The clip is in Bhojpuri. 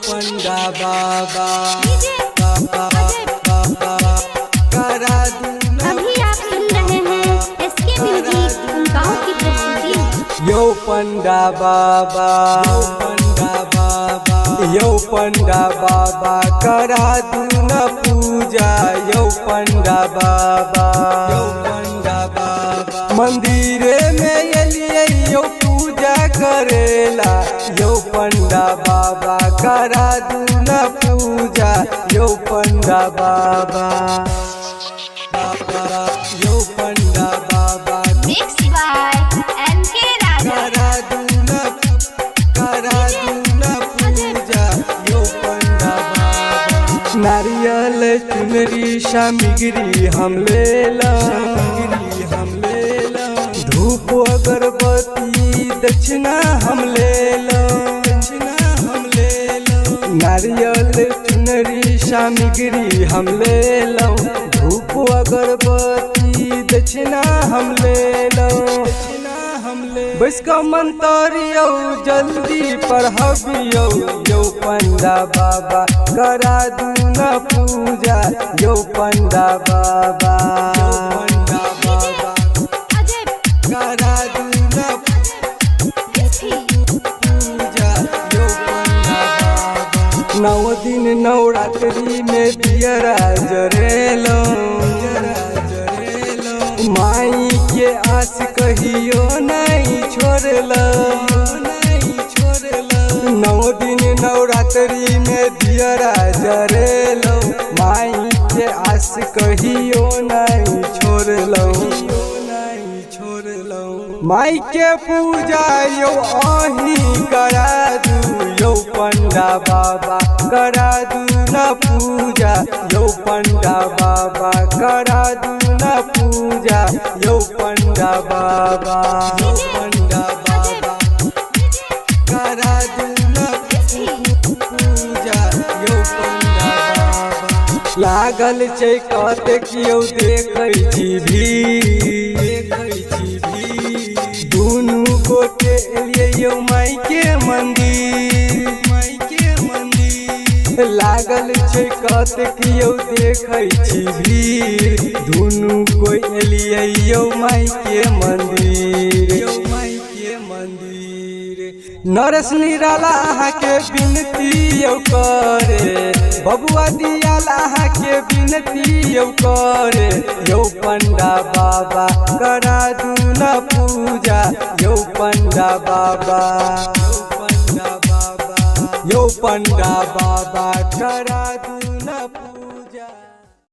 पंडा बाबा करा दूना। अभी आप सुन रहे हैं SK म्यूजिक गाँव की प्रस्तुति। यो पंडा बाबा यो पंडा बाबा करा दूना पूजा। यो पंडा बाबा मंदिरे में एलिए यो पूजा करेला। यो पंडा बाबा करा दूना पूजा। यो पंडा बाबा यो पंडा बाबा Mixed by NK राजा। करा दूना पूजा। यो पंडा बाबा नारियल चुनरी सामग्री हम लेला। धूप अगरबत्ती दक्षिणा हम लेला। नारियल चुनरी सामग्री हम लेला। धूप अगरबत्ती दक्षिणा हम लेला। बस का मंतरियो जल्दी पढ़बियो। यो पंडा बाबा करा दूना पूजा। यो पंडा बाबा करा दूना पूजा। यो पंडा बाबा 9 दिन नवरात्रि में दियरा जरेलो। माई के आस कहियो नहीं छोड़ला। 9 दिन नवरात्रि में दियरा जरेलो। माई के आस कहियो नहीं छोड़लो। माई के पूजा यो अही करा दू। यो पंडा बाबा करा दूना पूजा। यो पंडा बाबा करा दूना पूजा। यो पंडा बाबा करा दूना पूजा। यो पंडा बाबा लागल छै कतेक यो देखै छी भीड़। दुनू गोटे एलिए यो माई के मंदिर। लागल छै कतेक यो देखै छी भीड़। दुनू कोई एलिए यो माई के मंदिर। नरेश निराला अहाँ के विनती यो करे। बबुआ दियाला अहाँ के विनती यो करे। यो पंडा बाबा करा दूना पूजा। यो पंडा बाबा यो पंडा बाबा करा दूना पूजा।